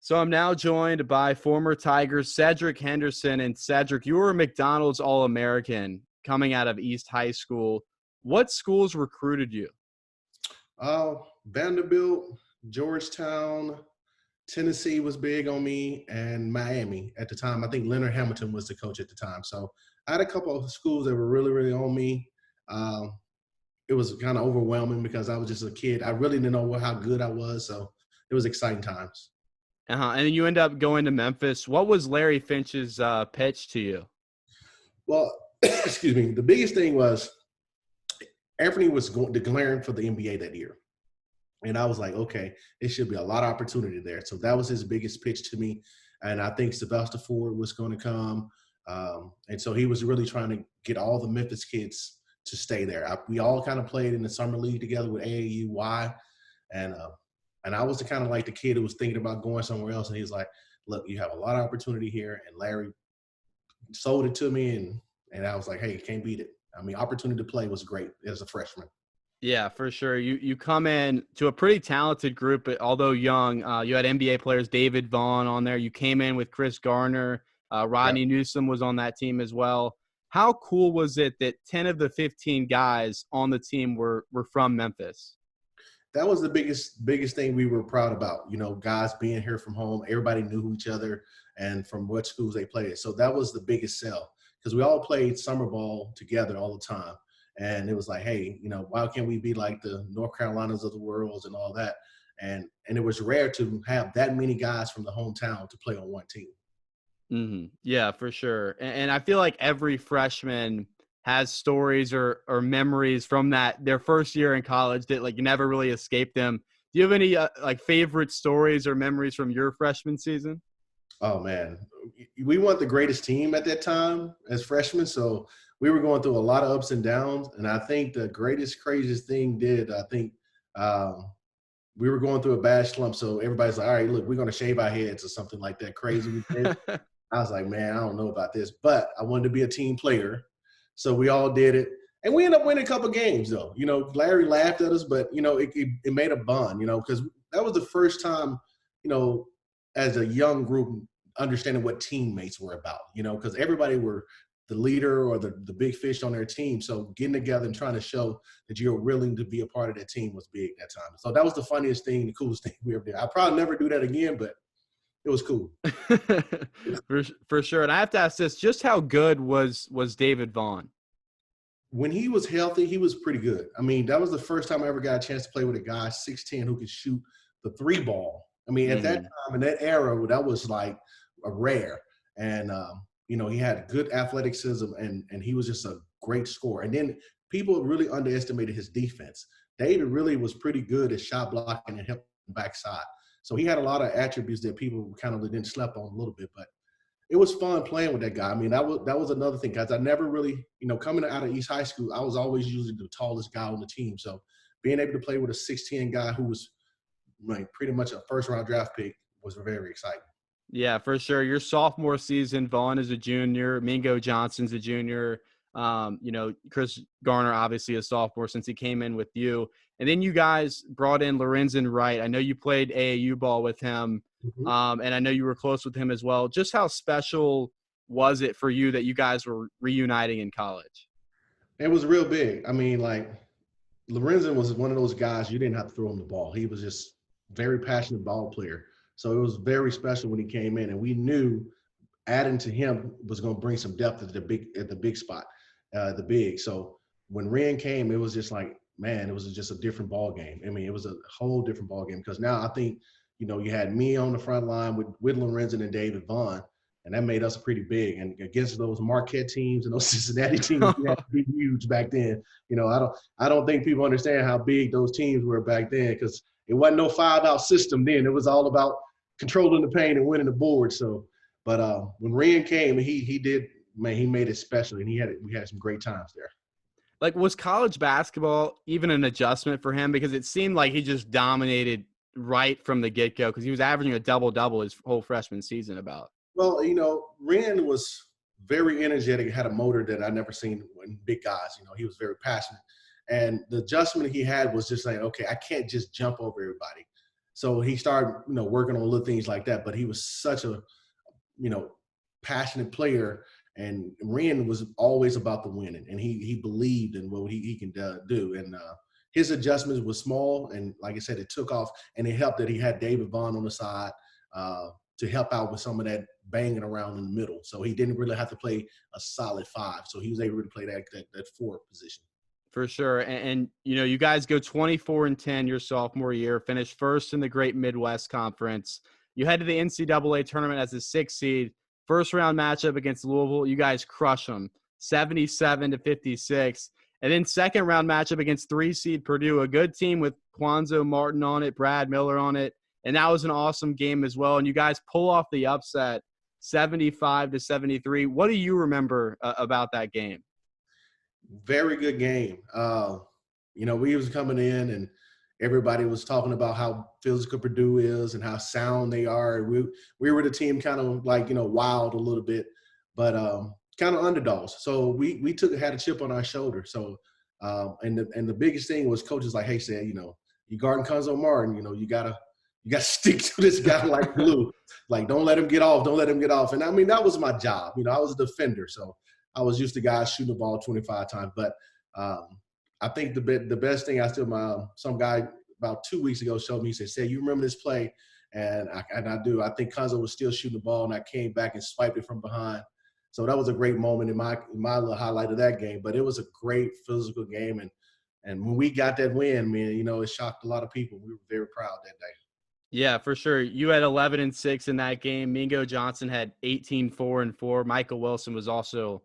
So I'm now joined by former Tigers Cedric Henderson. And Cedric, you were a McDonald's All-American coming out of East High School. What schools recruited you? Vanderbilt, Georgetown, Tennessee was big on me, and Miami at the time. I think Leonard Hamilton was the coach at the time. So I had a couple of schools that were really, really on me. Um, it was kind of overwhelming because I was just a kid. I really didn't know how good I was. So it was exciting times. And then you end up going to Memphis. What was Larry Finch's pitch to you? Well, excuse me. The biggest thing was Anthony was declaring for the NBA that year. And I was like, okay, it should be a lot of opportunity there. So that was his biggest pitch to me. And I think Sylvester Ford was going to come. And so he was really trying to get all the Memphis kids to stay there. We all kind of played in the summer league together with AAUY. And I was the kind of like the kid who was thinking about going somewhere else. And he was like, look, you have a lot of opportunity here. And Larry sold it to me. And I was like, hey, you can't beat it. I mean, opportunity to play was great as a freshman. Yeah, for sure. You come in to a pretty talented group, but although young, you had NBA players, David Vaughn on there. You came in with Chris Garner. Rodney Newsom was on that team as well. How cool was it that 10 of the 15 guys on the team were from Memphis? That was the biggest thing we were proud about. You know, guys being here from home, everybody knew each other and from what schools they played. So that was the biggest sell because we all played summer ball together all the time. And it was like, hey, you know, why can't we be like the North Carolinas of the world and all that? And it was rare to have that many guys from the hometown to play on one team. Mm-hmm. Yeah, for sure. And I feel like every freshman has stories or memories from their first year in college that like you never really escape them. Do you have any like favorite stories or memories from your freshman season? Oh man, we weren't the greatest team at that time as freshmen, so we were going through a lot of ups and downs. And I think the craziest thing um, we were going through a bad slump. So everybody's like, all right, look, we're going to shave our heads or something like that crazy we did. I was like, man, I don't know about this, but I wanted to be a team player. So we all did it. And we ended up winning a couple games, though. You know, Larry laughed at us, but, you know, it made a bond, you know, because that was the first time, you know, as a young group, understanding what teammates were about, you know, because everybody were the leader or the big fish on their team. So getting together and trying to show that you're willing to be a part of that team was big that time. So that was the funniest thing, the coolest thing we ever did. I'll probably never do that again, but it was cool. for sure. And I have to ask this, just how good was David Vaughn? When he was healthy, he was pretty good. I mean, that was the first time I ever got a chance to play with a guy 6'10" who could shoot the three ball. I mean, at that time, in that era, that was like a rare. And, you know, he had good athleticism and he was just a great scorer. And then people really underestimated his defense. David really was pretty good at shot blocking and helping backside. So he had a lot of attributes that people kind of didn't sleep on a little bit, but it was fun playing with that guy. I mean, that was another thing because I never really, you know, coming out of East High School, I was always usually the tallest guy on the team. So being able to play with a 6'10" guy who was like pretty much a first-round draft pick was very exciting. Yeah, for sure. Your sophomore season, Vaughn is a junior, Mingo Johnson's a junior. You know, Chris Garner, obviously a sophomore since he came in with you. And then you guys brought in Lorenzen Wright. I know you played AAU ball with him, and I know you were close with him as well. Just how special was it for you that you guys were reuniting in college? It was real big. I mean, like, Lorenzen was one of those guys you didn't have to throw him the ball. He was just very passionate ball player. So it was very special when he came in, and we knew adding to him was going to bring some depth at the big spot, the big. So when Ren came, it was just like, man, it was just a different ball game. I mean, it was a whole different ball game because now I think, you know, you had me on the front line with Lorenzen and David Vaughn, and that made us pretty big. And against those Marquette teams and those Cincinnati teams, we had to be huge back then. You know, I don't think people understand how big those teams were back then because it wasn't no 5-out system then. It was all about controlling the paint and winning the board. So, but when Ren came, he did, man, he made it special, and we had some great times there. Like, was college basketball even an adjustment for him? Because it seemed like he just dominated right from the get-go because he was averaging a double-double his whole freshman season about. Well, you know, Ren was very energetic, had a motor that I never seen in big guys. You know, he was very passionate. And the adjustment he had was just like, okay, I can't just jump over everybody. So he started, working on little things like that. But he was such a, you know, passionate player, and Ren was always about the winning, and he believed in what he can do. And his adjustments were small, and like I said, it took off, and it helped that he had David Vaughn on the side to help out with some of that banging around in the middle. So he didn't really have to play a solid five. So he was able to play that forward position. For sure. And you guys go 24-10 your sophomore year, finished first in the Great Midwest Conference. You head to the NCAA tournament as a 6 seed. First round matchup against Louisville, you guys crush them 77-56. And then second round matchup against 3 seed Purdue, a good team with Quanzo Martin on it, Brad Miller on it. And that was an awesome game as well. And you guys pull off the upset 75-73. What do you remember about that game? Very good game. We was coming in and everybody was talking about how physical Purdue is and how sound they are. We were the team kind of like, wild a little bit, but kind of underdogs. So we had a chip on our shoulder. So and the biggest thing was coaches like, hey, said, you guarding Conzo Martin, you gotta stick to this guy like glue. Like, don't let him get off. Don't let him get off. And I mean, that was my job. I was a defender, so I was used to guys shooting the ball 25 times. But I think the best thing some guy about 2 weeks ago showed me, he said, you remember this play? And I do. I think Conzo was still shooting the ball, and I came back and swiped it from behind. So that was a great moment in my little highlight of that game. But it was a great physical game. And when we got that win, man, it shocked a lot of people. We were very proud that day. Yeah, for sure. You had 11-6 in that game. Mingo Johnson had 18-4-4. Michael Wilson was also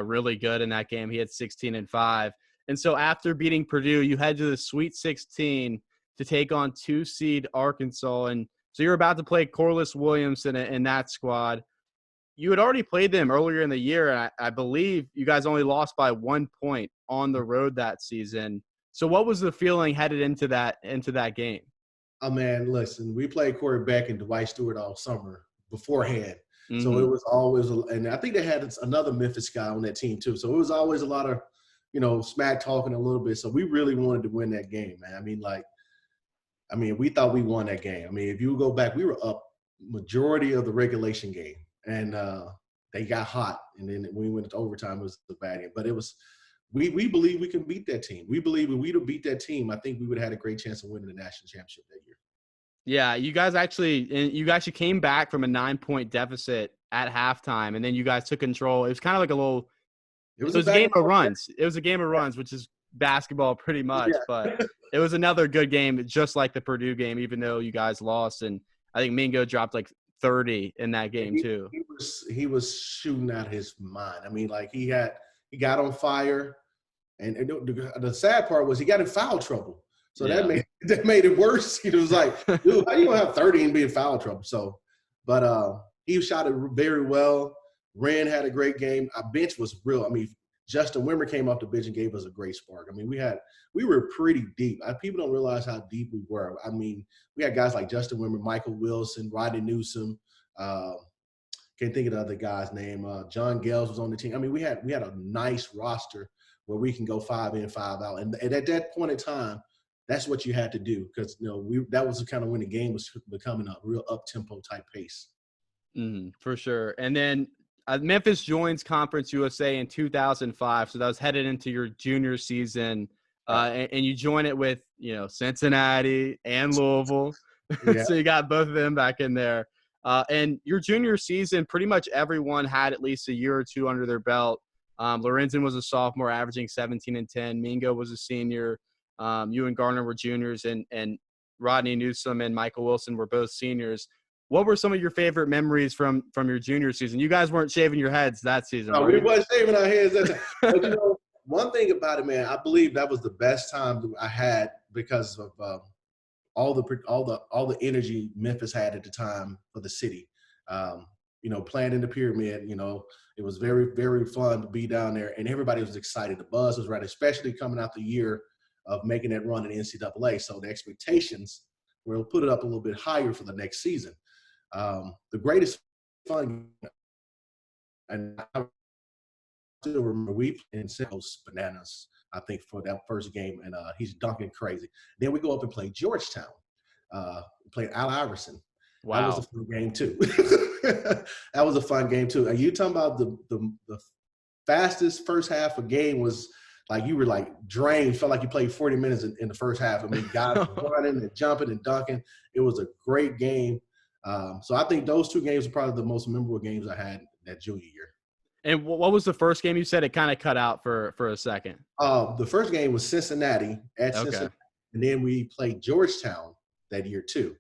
really good in that game. He had 16-5. And so after beating Purdue, you head to the Sweet 16 to take on 2 seed Arkansas. And so you're about to play Corliss Williamson in that squad. You had already played them earlier in the year, and I believe you guys only lost by 1 point on the road that season. So what was the feeling headed into that game? Oh, man, listen, we played Corey Beck and Dwight Stewart all summer beforehand. Mm-hmm. So it was always – and I think they had another Memphis guy on that team too. So it was always a lot of, smack talking a little bit. So we really wanted to win that game, man. I mean, we thought we won that game. I mean, if you go back, we were up majority of the regulation game. And they got hot. And then when we went to overtime, it was a bad game. But it was we believe we can beat that team. We believe if we'd have beat that team, I think we would have had a great chance of winning the national championship that year. Yeah, you guys actually came back from a 9-point deficit at halftime, and then you guys took control. It was kind of like it was a game of runs. It was a game of runs, which is basketball pretty much, yeah. But it was another good game, just like the Purdue game, even though you guys lost. And I think Mingo dropped like 30 in that game too. He was shooting out his mind. I mean, like he got on fire, and the sad part was he got in foul trouble. So that made it worse. It was like, dude, how you gonna have 30 and be in foul trouble? So, but he shot it very well. Ren had a great game. Our bench was real. I mean, Justin Wimmer came off the bench and gave us a great spark. I mean, we were pretty deep. People don't realize how deep we were. I mean, we had guys like Justin Wimmer, Michael Wilson, Rodney Newsom. Can't think of the other guy's name. John Gales was on the team. I mean, we had a nice roster where we can go 5 in, 5 out. And at that point in time, that's what you had to do because that was kind of when the game was becoming a real up-tempo type pace. For sure. And then Memphis joins Conference USA in 2005, so that was headed into your junior season, and you join it with Cincinnati and Louisville, yeah. So you got both of them back in there. And your junior season, pretty much everyone had at least a year or two under their belt. Lorenzen was a sophomore, averaging 17 and 10. Mingo was a senior. You and Garner were juniors, and Rodney Newsom and Michael Wilson were both seniors. What were some of your favorite memories from your junior season? You guys weren't shaving your heads that season. No, we weren't shaving our heads that time. But one thing about it, man, I believe that was the best time I had because of all the energy Memphis had at the time for the city. Playing in the pyramid, it was very, very fun to be down there, and everybody was excited. The buzz was right, especially coming out the year of making that run in NCAA. So the expectations were put it up a little bit higher for the next season. The greatest fun, and I still remember we in Sales Bananas, I think, for that first game, and he's dunking crazy. Then we go up and play Georgetown. played Al Iverson. That was a Wow. fun game too. That was a fun game too. And you talking about the fastest first half of game was like you were like drained. Felt like you played 40 minutes in the first half. I mean, guys were running and jumping and dunking. It was a great game. So I think those two games are probably the most memorable games I had that junior year. And what was the first game you said? It kind of cut out for a second. The first game was Cincinnati at Okay. Cincinnati, and then we played Georgetown that year too.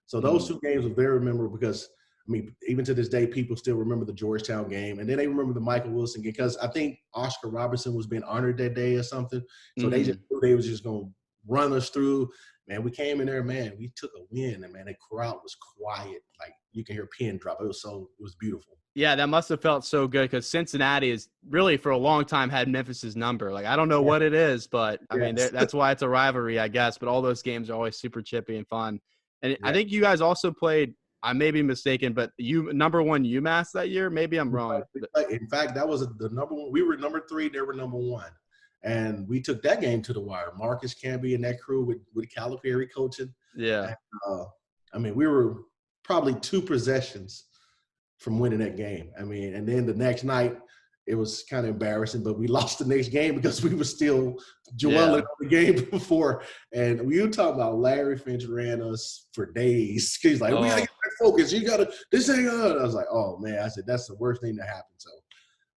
So those two games were very memorable because, I mean, even to this day, people still remember the Georgetown game, and then they remember the Michael Wilson game because I think Oscar Robertson was being honored that day or something. So they just knew they was just going to run us through. Man, we came in there, man, we took a win, and man, the crowd was quiet. Like you can hear a pin drop. It was beautiful. Yeah, that must have felt so good because Cincinnati is really for a long time had Memphis's number. Like, I don't know what it is, but I mean, that's why it's a rivalry, I guess. But all those games are always super chippy and fun. And I think you guys also played, I may be mistaken, but number one UMass that year? Maybe I'm wrong. In fact, that was the number one. We were number 3. They were number 1. And we took that game to the wire. Marcus Camby and that crew with Calipari coaching. Yeah. And, I mean, we were probably 2 possessions from winning that game. I mean, and then the next night, it was kind of embarrassing, but we lost the next game because we were still dwelling on the game before. And we were talking about Larry Finch ran us for days. He's like, we got to get back focused. You got to – this ain't on. I was like, oh, man. I said, that's the worst thing to happen. So,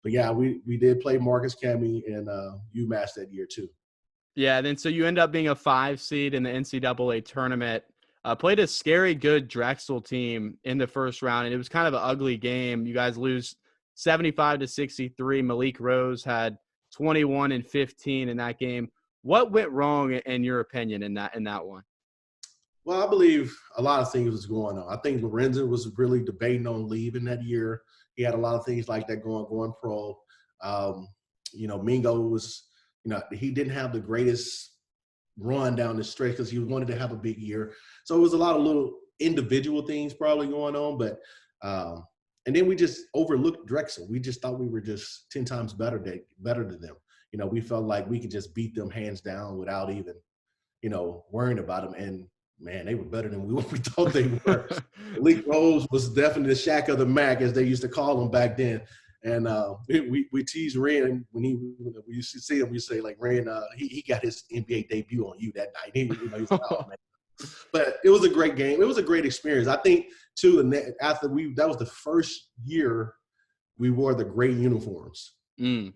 but, yeah, we did play Marcus Camby and UMass that year too. Yeah, and then so you end up being a 5 seed in the NCAA tournament. Played a scary good Drexel team in the first round, and it was kind of an ugly game. You guys lose 75-63. Malik Rose had 21 and 15 in that game. What went wrong in your opinion in that one? Well, I believe a lot of things was going on. I think Lorenzen was really debating on leaving that year. He had a lot of things like that going pro. Mingo was, he didn't have the greatest run down the stretch because he wanted to have a big year. So it was a lot of little individual things probably going on, but and then we just overlooked Drexel. We just thought we were just 10 times better than them. We felt like we could just beat them hands down without even, worrying about them. And man, they were better than we thought they were. Malik Rose was definitely the Shaq of the MAC, as they used to call him back then. And we teased Ren when we used to see him. We say like, Ren, he got his NBA debut on you that night. He was like, oh, man. But it was a great game. It was a great experience. I think too. After that was the first year we wore the gray uniforms, and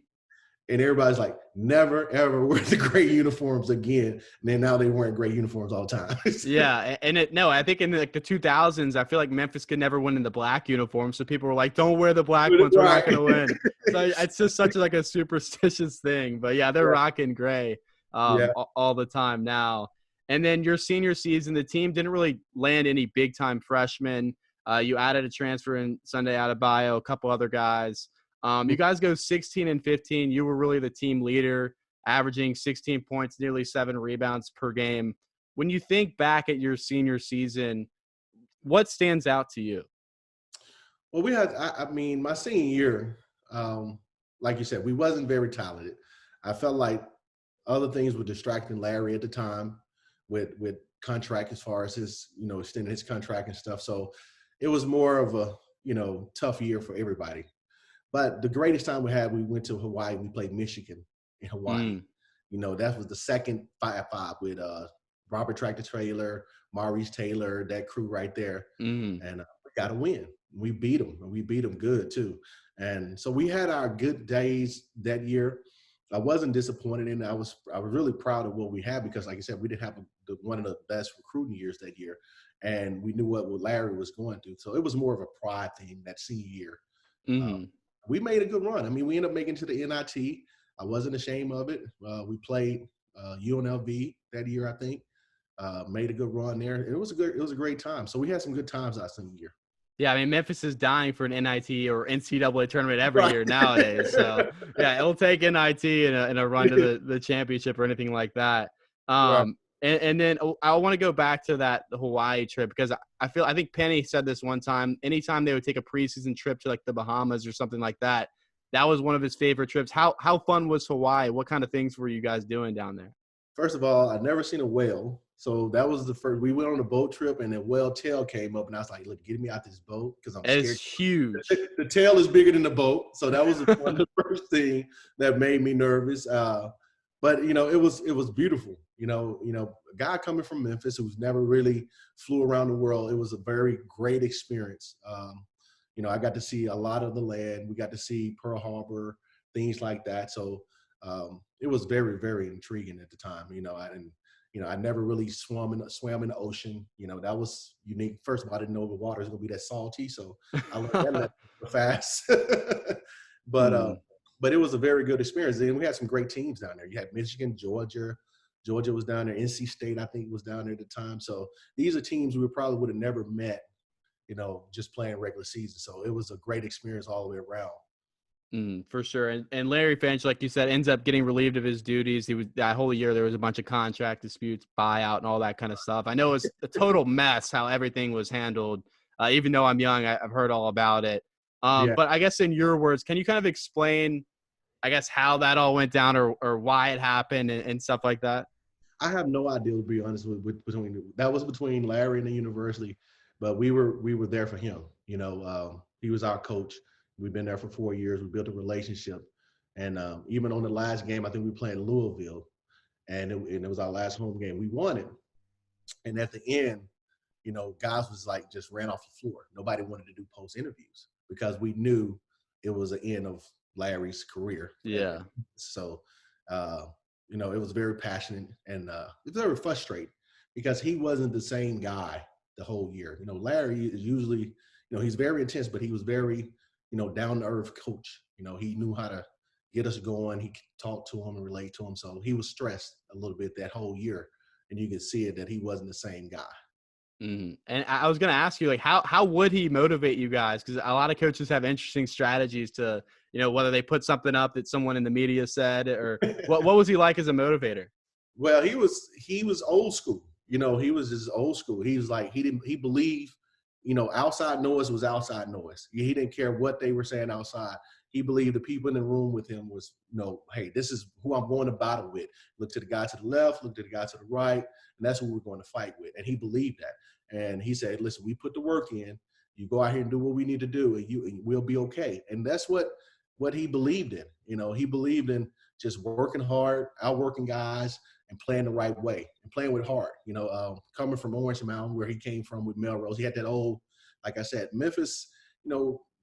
everybody's like, never ever wear the gray uniforms again. And then now they wearing gray uniforms all the time. Yeah, and I think in the 2000s, I feel like Memphis could never win in the black uniform, so people were like, "Don't wear the black ones, we're not going to win." So it's just such a superstitious thing. But yeah, they're rocking gray all the time now. And then your senior season, the team didn't really land any big-time freshmen. You added a transfer in Sunday Adebayo, a couple other guys. You guys go 16 and 15. You were really the team leader, averaging 16 points, nearly 7 rebounds per game. When you think back at your senior season, what stands out to you? Well, we had, my senior year, like you said, we wasn't very talented. I felt like other things were distracting Larry at the time with contract as far as his, extending his contract and stuff. So it was more of a, tough year for everybody. But the greatest time we had, we went to Hawaii. We played Michigan in Hawaii. That was the second 5-5 with Robert Tractor Trailer, Maurice Taylor, that crew right there. And we got to win. We beat them, and we beat them good too. And so we had our good days that year. I wasn't disappointed in it. I was really proud of what we had because, like I said, we didn't have one of the best recruiting years that year, and we knew what Larry was going through. So it was more of a pride thing that senior year. We made a good run. I mean, we ended up making to the NIT. I wasn't ashamed of it. We played UNLV that year, I think. Made a good run there. It was a great time. So we had some good times that senior year. Yeah, I mean, Memphis is dying for an NIT or NCAA tournament every year nowadays. So, yeah, it'll take NIT and a run to the championship or anything like that. And then I want to go back to the Hawaii trip because I think Penny said this one time. Anytime they would take a preseason trip to like the Bahamas or something like that, that was one of his favorite trips. How fun was Hawaii? What kind of things were you guys doing down there? First of all, I'd never seen a whale, So that was the first. We went on a boat trip, and the whale tail came up, and I was like, "Look, get me out this boat because I'm It's scared." huge. The tail is bigger than the boat, so that was one of the first thing that made me nervous. But it was beautiful. A guy coming from Memphis who's never really flew around the world. It was a very great experience. I got to see a lot of the land. We got to see Pearl Harbor, things like that. So it was very, very intriguing at the time. I never really swam in the ocean. That was unique. First of all, I didn't know the water was going to be that salty, so I learned that lesson fast. but uh, Mm. but it was a very good experience. And we had some great teams down there. You had Michigan, Georgia. Georgia was down there. NC State, I think, was down there at the time. So these are teams we probably would have never met, just playing regular season. So it was a great experience all the way around. For sure. And Larry Finch, like you said, ends up getting relieved of his duties. He was that whole year. There was a bunch of contract disputes, buyout, and all that kind of stuff. I know it was a total mess how everything was handled. Even though I'm young, I've heard all about it. Yeah. But I guess in your words, can you kind of explain, I guess, how that all went down or why it happened and stuff like that? I have no idea, to be honest that was between Larry and the university, but we were there for him. He was our coach. We've been there for 4 years. We built a relationship, and even on the last game, I think we played in Louisville, and it was our last home game. We won it, and at the end, guys was like just ran off the floor. Nobody wanted to do post interviews because we knew it was the end of Larry's career. Yeah. So. It was very passionate and it was very frustrating because he wasn't the same guy the whole year. Larry is usually, he's very intense, but he was very, down to earth coach. He knew how to get us going. He could talk to him and relate to him. So he was stressed a little bit that whole year. And you could see it that he wasn't the same guy. Mm-hmm. And I was going to ask you, like, how would he motivate you guys? Because a lot of coaches have interesting strategies to, whether they put something up that someone in the media said, or what was he like as a motivator? Well, he was old school. He was just old school. He was like, he believed, outside noise was outside noise. He didn't care what they were saying outside. He believed the people in the room with him was, hey, this is who I'm going to battle with. Look to the guy to the left, look to the guy to the right, and that's who we're going to fight with. And he believed that. And he said, listen, we put the work in. You go out here and do what we need to do, and we'll be okay. And that's what he believed in. He believed in just working hard, outworking guys, and playing the right way and playing with heart. Coming from Orange Mountain, where he came from with Melrose, he had that old, like I said, Memphis.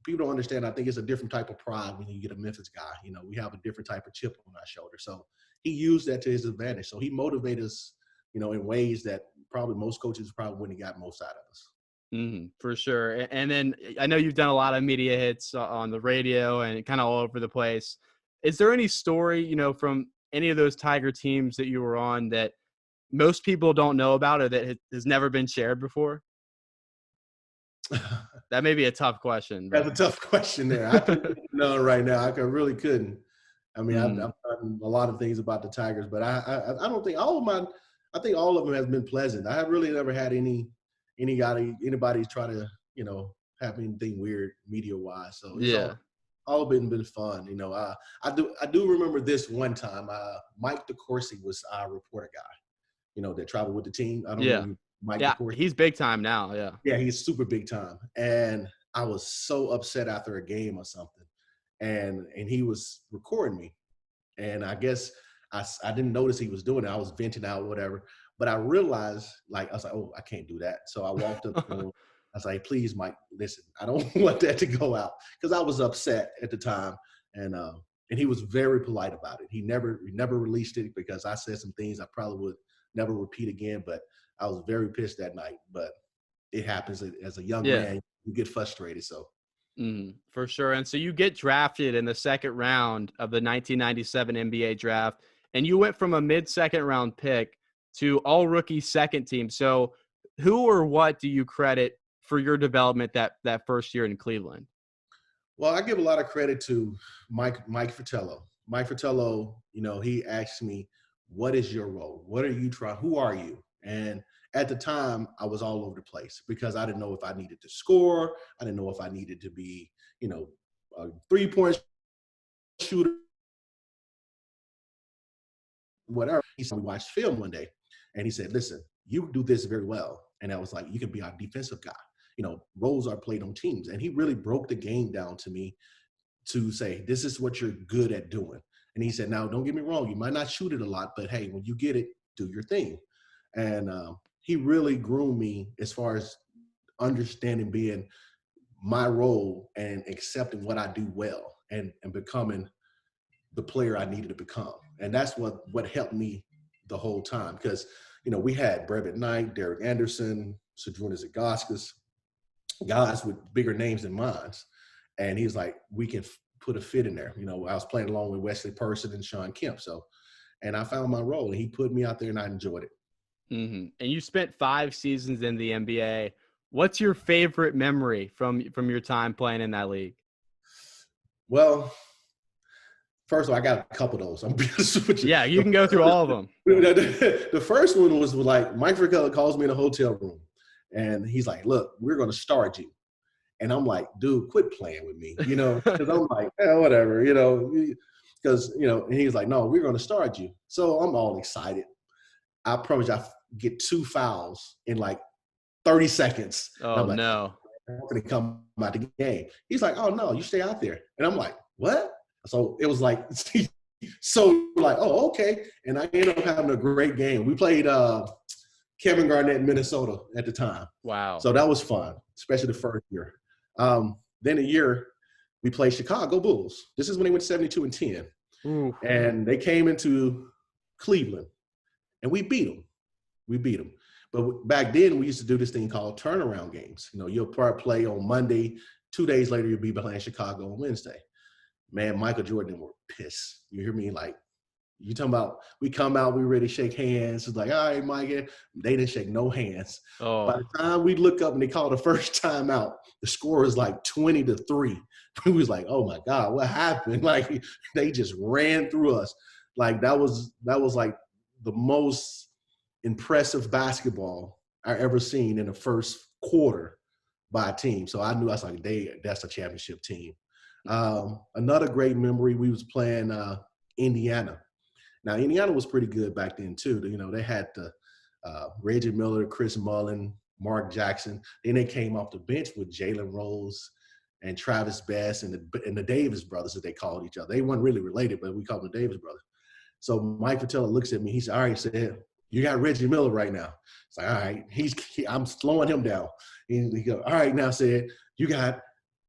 People don't understand. I think it's a different type of pride when you get a Memphis guy. We have a different type of chip on our shoulder. So he used that to his advantage. So he motivated us, in ways that probably most coaches probably wouldn't have got most out of us. For sure. And then I know you've done a lot of media hits on the radio and kind of all over the place. Is there any story, from any of those Tiger teams that you were on that most people don't know about or that has never been shared before? That may be a tough question. That's a tough question there. I couldn't know right now. I really couldn't. I mean, I've done a lot of things about the Tigers, but I don't think all of mine. I think all of them has been pleasant. I have really never had anybody try to have anything weird media wise. So yeah, all been fun. I do remember this one time. Mike DeCourcy was our reporter guy. That traveled with the team. I don't know Mike DeCourcy. He's big time now. Yeah, he's super big time. And I was so upset after a game or something, and he was recording me, and I guess I didn't notice he was doing it. I was venting out, whatever. But I realized, I was like, oh, I can't do that. So I walked up to him. I was like, please, Mike, listen, I don't want that to go out, because I was upset at the time. And he was very polite about it. He never released it because I said some things I probably would never repeat again. But I was very pissed that night. But it happens as a young man, you get frustrated. So. For sure. And so you get drafted in the second round of the 1997 NBA draft, and you went from a mid-second round pick to all-rookie second team. So who or what do you credit for your development that first year in Cleveland? Well, I give a lot of credit to Mike Fratello. Mike Fratello, he asked me, what is your role? What are you trying? Who are you? And at the time, I was all over the place because I didn't know if I needed to score. I didn't know if I needed to be, a three-point shooter, whatever. He said, we watched film one day, and he said, listen, you do this very well. And I was like, you can be our defensive guy. You know, roles are played on teams. And he really broke the game down to me to say, this is what you're good at doing. And he said, now, don't get me wrong, you might not shoot it a lot, but hey, when you get it, do your thing. And he really groomed me as far as understanding being my role and accepting what I do well and becoming the player I needed to become. And that's what helped me the whole time. Because, you know, we had Brevin Knight, Derek Anderson, Sadrunas Zagauskas, guys with bigger names than mine. And he's like, we can put a fit in there. You know, I was playing along with Wesley Person and Sean Kemp. So, and I found my role, and he put me out there, and I enjoyed it. Mm-hmm. And you spent 5 seasons in the NBA. What's your favorite memory from your time playing in that league? Well, first of all, I got a couple of those. I'm being honest. Yeah, you can go through all of them. The first one was like Mike Frickelli calls me in a hotel room, and he's like, "Look, we're going to start you." And I'm like, "Dude, quit playing with me," you know, because I'm like, whatever, you know, because, you know, and he's like, "No, we're going to start you." So I'm all excited. I promise you, I get 2 fouls in like 30 seconds. Oh, like, no. I'm going to come out the game. He's like, "Oh, no, you stay out there." And I'm like, "What?" So it was like, so like, oh, okay. And I ended up having a great game. We played Kevin Garnett in Minnesota at the time. Wow. So that was fun, especially the first year. Then a year, we played Chicago Bulls. This is when they went 72-10. Ooh. And they came into Cleveland, and we beat them. But back then, we used to do this thing called turnaround games. You know, you'll play on Monday. 2 days later, you'll be playing Chicago on Wednesday. Man, Michael Jordan were pissed. You hear me? Like, you talking about, we come out, we ready to shake hands. It's like, all right, Mike. They didn't shake no hands. Oh. By the time we look up and they call the first time out, the score is like 20-3. We was like, oh my God, what happened? Like, they just ran through us. Like, that was like the most impressive basketball I ever seen in the first quarter by a team. So I knew, I was like, that's a championship team. Another great memory, we was playing Indiana. Now, Indiana was pretty good back then, too. You know, they had the Reggie Miller, Chris Mullin, Mark Jackson. Then they came off the bench with Jalen Rose and Travis Best and the Davis brothers, as they called each other. They weren't really related, but we called them the Davis brothers. So Mike Fratello looks at me. He said, all right, said, you got Reggie Miller right now. It's like, all right, I'm slowing him down. He goes, all right, now, said, you got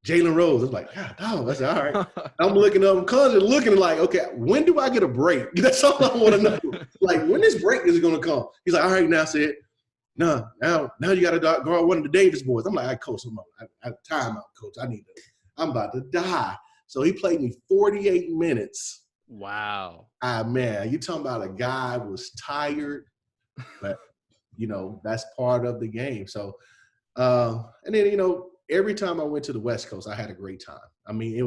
Jalen Rose. I was like, God, no. I said, all right. I'm looking up, I'm constantly looking like, okay, when do I get a break? That's all I want to know. Like, when this break is going to come? He's like, all right, now, said, no, now you got to guard one of the Davis boys. I'm like, all right, coach, I time out, coach. I'm about to die. So he played me 48 minutes. Wow. Man, you talking about a guy was tired, but, you know, that's part of the game. So, and then, you know, every time I went to the West Coast, I had a great time. I mean,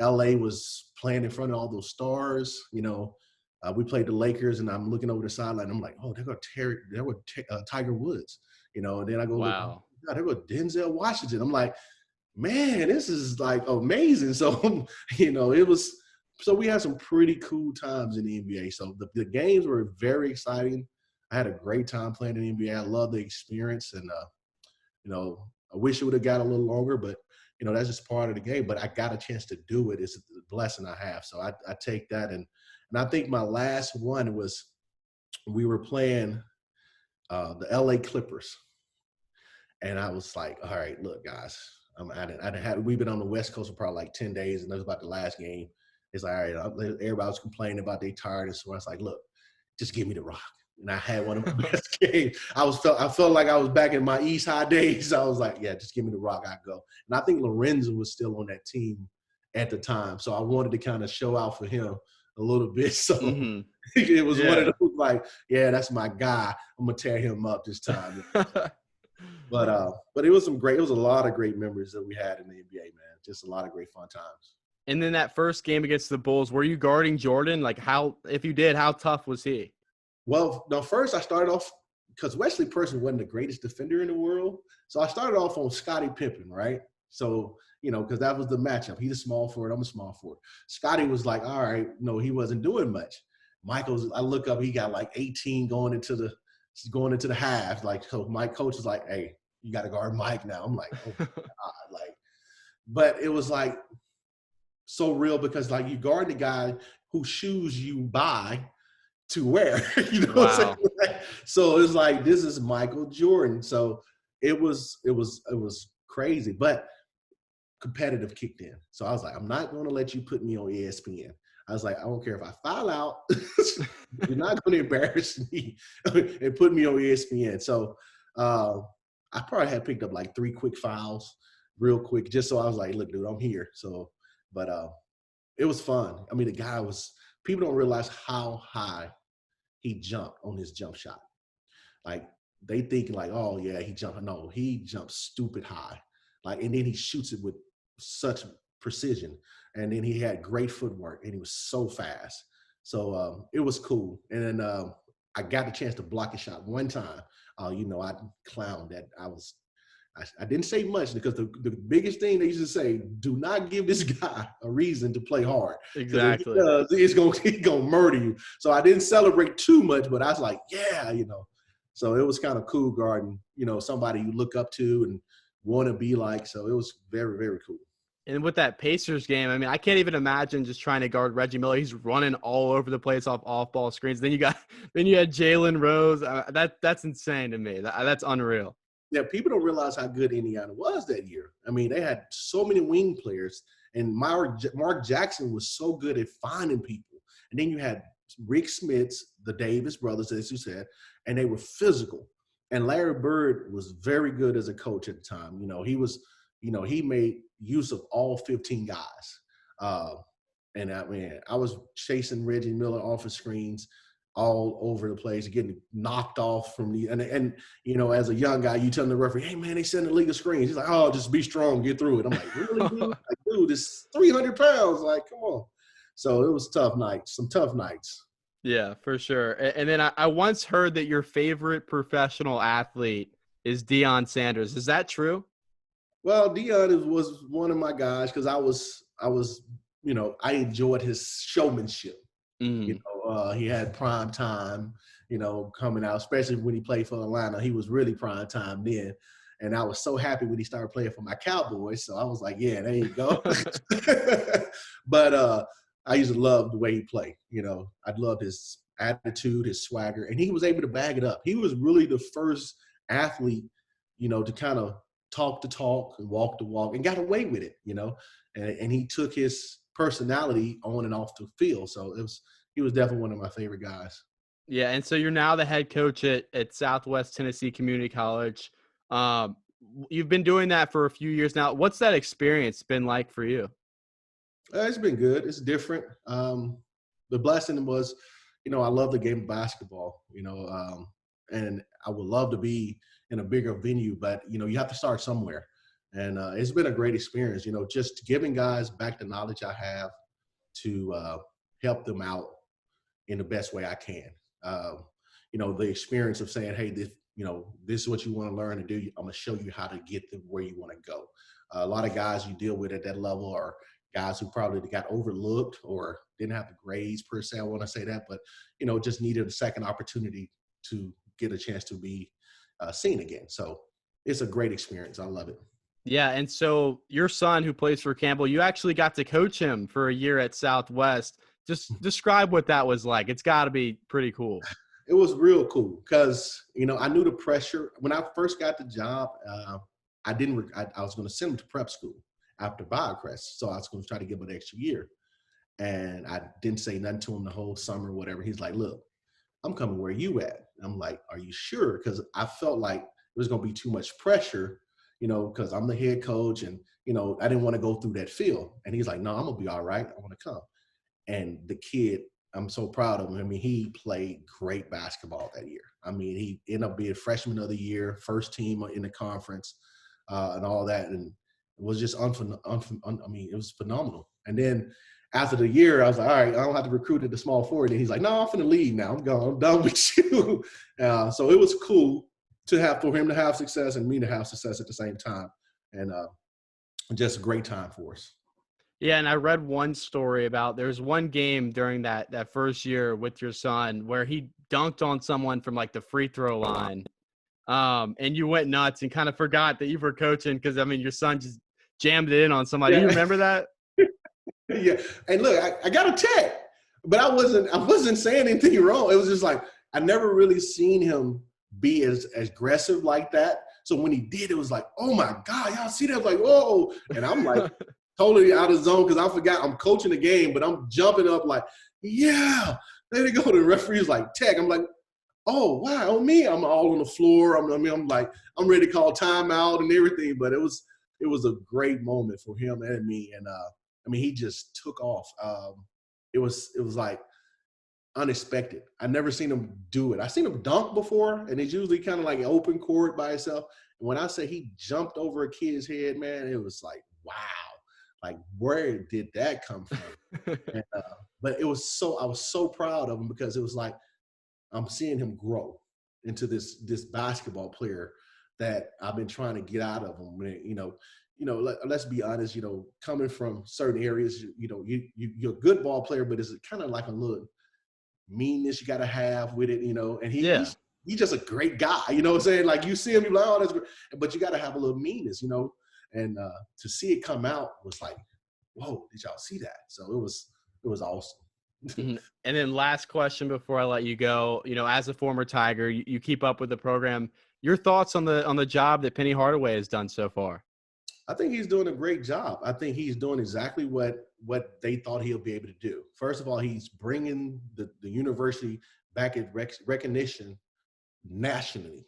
LA was playing in front of all those stars. You know, we played the Lakers, and I'm looking over the sideline. I'm like, oh, there were Tiger Woods. You know, and then I go, wow, look, there go Denzel Washington. I'm like, man, this is like amazing. So, you know, so we had some pretty cool times in the NBA. So the games were very exciting. I had a great time playing in the NBA. I love the experience, and you know, I wish it would have got a little longer, but, you know, that's just part of the game. But I got a chance to do it. It's a blessing I have. So I take that. And I think my last one was we were playing the LA Clippers. And I was like, all right, look, guys, we've been on the West Coast for probably like 10 days, and that was about the last game. It's like, all right, everybody was complaining about they tired. And so I was like, look, just give me the rock. And I had one of my best games. I felt like I was back in my East High days. I was like, yeah, just give me the rock, I go. And I think Lorenzo was still on that team at the time. So I wanted to kind of show out for him a little bit. So it was one of those like, yeah, that's my guy. I'm going to tear him up this time. But it was a lot of great memories that we had in the NBA, man. Just a lot of great fun times. And then that first game against the Bulls, were you guarding Jordan? Like, if you did, how tough was he? Well, no, first I started off because Wesley Person wasn't the greatest defender in the world. So I started off on Scottie Pippen, right? So, you know, because that was the matchup. He's a small forward. I'm a small forward. Scottie was like, all right, no, he wasn't doing much. I look up, he got like 18 going into the going into the half. Like, so my coach was like, "Hey, you got to guard Mike now." I'm like, "Oh my God!" Like, but it was like so real because like you guard the guy whose shoes you buy to wear. You know what I'm saying? Wow. So it's like this is Michael Jordan. So it was crazy, but competitive kicked in. So I was like, I'm not going to let you put me on ESPN. I was like, I don't care if I foul out. You're not going to embarrass me and put me on ESPN. So I probably had picked up like 3 quick fouls real quick, just so I was like, look, dude, I'm here. So, but it was fun. I mean, the guy was, people don't realize how high he jumped on his jump shot. Like they think like, oh yeah, he jumped. No, he jumped stupid high. Like, and then he shoots it with such precision. And then he had great footwork and he was so fast. So it was cool. And then I got the chance to block a shot one time. You know, I clowned that. I didn't say much because the biggest thing they used to say, do not give this guy a reason to play hard. Exactly. If he does, he's gonna murder you. So I didn't celebrate too much, but I was like, yeah, you know. So it was kind of cool guarding, you know, somebody you look up to and want to be like. So it was very, very cool. And with that Pacers game, I mean, I can't even imagine just trying to guard Reggie Miller. He's running all over the place off ball screens. Then you had Jalen Rose. That's insane to me. That's unreal. Yeah, people don't realize how good Indiana was that year. I mean, they had so many wing players, and Mark Jackson was so good at finding people. And then you had Rick Smits, the Davis brothers, as you said, and they were physical. And Larry Bird was very good as a coach at the time. You know, he made use of all 15 guys. And I mean, I was chasing Reggie Miller off of screens all over the place, getting knocked off from and you know, as a young guy, you tell the referee, hey man, they send the league of screens. He's like, oh, just be strong, get through it. I'm like, really, dude? Like, dude, it's 300 pounds. Like, come on. So it was some tough nights. Yeah, for sure. And then I once heard that your favorite professional athlete is Deion Sanders. Is that true? Well, Deion was one of my guys because I was, you know, I enjoyed his showmanship. You know, he had prime time, you know, coming out, especially when he played for Atlanta. He was really prime time then. And I was so happy when he started playing for my Cowboys. So I was like, yeah, there you go. But I used to love the way he played. You know, I loved his attitude, his swagger, and he was able to bag it up. He was really the first athlete, you know, to kind of talk the talk and walk the walk and got away with it, you know, and he took his personality on and off the field. So he was definitely one of my favorite guys. Yeah, and so you're now the head coach at Southwest Tennessee Community College. You've been doing that for a few years now. What's that experience been like for you? It's been good. It's different. The blessing was, you know, I love the game of basketball, you know, and I would love to be in a bigger venue, but, you know, you have to start somewhere. And it's been a great experience, you know, just giving guys back the knowledge I have to help them out in the best way I can. You know, the experience of saying, hey, this is what you want to learn and do. I'm going to show you how to get them where you want to go. A lot of guys you deal with at that level are guys who probably got overlooked or didn't have the grades per se. I want to say that, but, you know, just needed a second opportunity to get a chance to be seen again. So it's a great experience. I love it. Yeah, and so your son who plays for Campbell, you actually got to coach him for a year at Southwest. Just describe what that was like. It's got to be pretty cool. It was real cool because, you know, I knew the pressure. When I first got the job, I was going to send him to prep school after BioCrest. So I was going to try to give him an extra year. And I didn't say nothing to him the whole summer or whatever. He's like, look, I'm coming where you at. I'm like, are you sure? Because I felt like it was going to be too much pressure, you know, because I'm the head coach and, you know, I didn't want to go through that field. And he's like, no, I'm going to be all right. I want to come. And the kid, I'm so proud of him. I mean, he played great basketball that year. I mean, he ended up being freshman of the year, first team in the conference and all that. And it was just, it was phenomenal. And then after the year, I was like, all right, I don't have to recruit at the small forward. And he's like, no, I'm finna leave now. I'm gone. I'm done with you. So it was cool for him to have success and me to have success at the same time. And just a great time for us. Yeah, and I read one story about there's one game during that first year with your son where he dunked on someone from like the free throw line. And you went nuts and kind of forgot that you were coaching because, I mean, your son just jammed it in on somebody. Yeah. You remember that? Yeah. And look, I got a tech, but I wasn't saying anything wrong. It was just like I never really seen him be as aggressive like that. So when he did, it was like, oh my God, y'all see that? I was like, whoa. And I'm like totally out of zone because I forgot I'm coaching the game, but I'm jumping up like, yeah, there they go. The referee's like, tech. I'm like, oh wow, on me. I'm all on the floor. I'm like, I'm ready to call timeout and everything. But it was a great moment for him and me. And I mean, he just took off. It was like unexpected. I never seen him do it. I seen him dunk before, and it's usually kind of like an open court by itself. And when I say he jumped over a kid's head, man, it was like, wow, like where did that come from? And, but I was so proud of him because it was like I'm seeing him grow into this basketball player that I've been trying to get out of him. Let's be honest, coming from certain areas, you're a good ball player, but it's kind of like a little meanness you got to have with it, and he's just a great guy, you know what I'm saying? Like you see him, you're like, oh, that's great. But you got to have a little meanness, and to see it come out was like, whoa, did y'all see that? So it was awesome. And then last question before I let you go, as a former Tiger, you keep up with the program. Your thoughts on the job that Penny Hardaway has done so far? I think he's doing a great job. I think he's doing exactly what they thought he'll be able to do. First of all, he's bringing the university back at recognition nationally.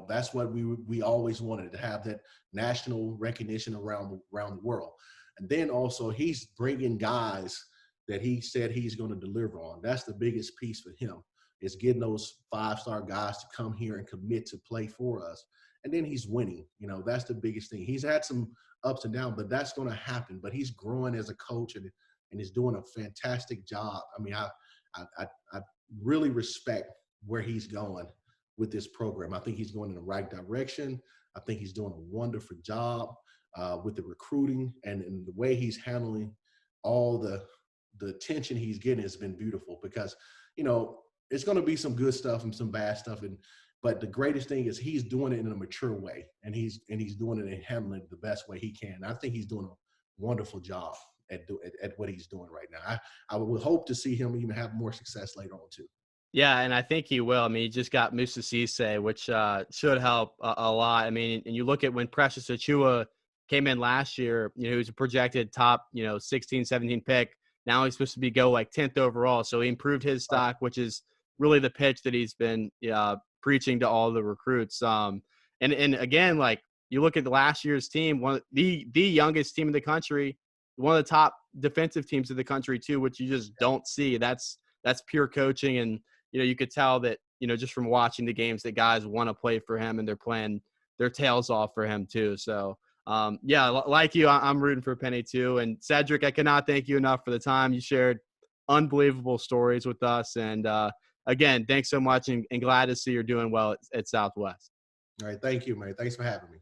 That's what we always wanted, to have that national recognition around the world. And then also he's bringing guys that he said he's going to deliver on. That's the biggest piece for him, is getting those 5-star guys to come here and commit to play for us. And then he's winning. That's the biggest thing. He's had some ups and downs, but that's going to happen. But he's growing as a coach, and he's doing a fantastic job. I mean, I really respect where he's going with this program. I think he's going in the right direction. I think he's doing a wonderful job with the recruiting, and the way he's handling all the attention he's getting has been beautiful, because, it's going to be some good stuff and some bad stuff. But the greatest thing is he's doing it in a mature way, and he's doing it and handling it the best way he can. I think he's doing a wonderful job at what he's doing right now. I would hope to see him even have more success later on too. Yeah, and I think he will. I mean, he just got Musa Cisse, which should help a lot. I mean, and you look at when Precious Achiuwa came in last year, he was a projected top, 16, 17 pick. Now he's supposed to go like 10th overall. So he improved his stock, which is really the pitch that he's been preaching to all the recruits. And again, like you look at the last year's team, the youngest team in the country, one of the top defensive teams in the country too, which you just don't see. That's pure coaching. And, you could tell that, just from watching the games, that guys want to play for him and they're playing their tails off for him too. So, like you, I'm rooting for Penny too. And Cedric, I cannot thank you enough for the time you shared. Unbelievable stories with us. And again, thanks so much, and glad to see you're doing well at Southwest. All right. Thank you, man. Thanks for having me.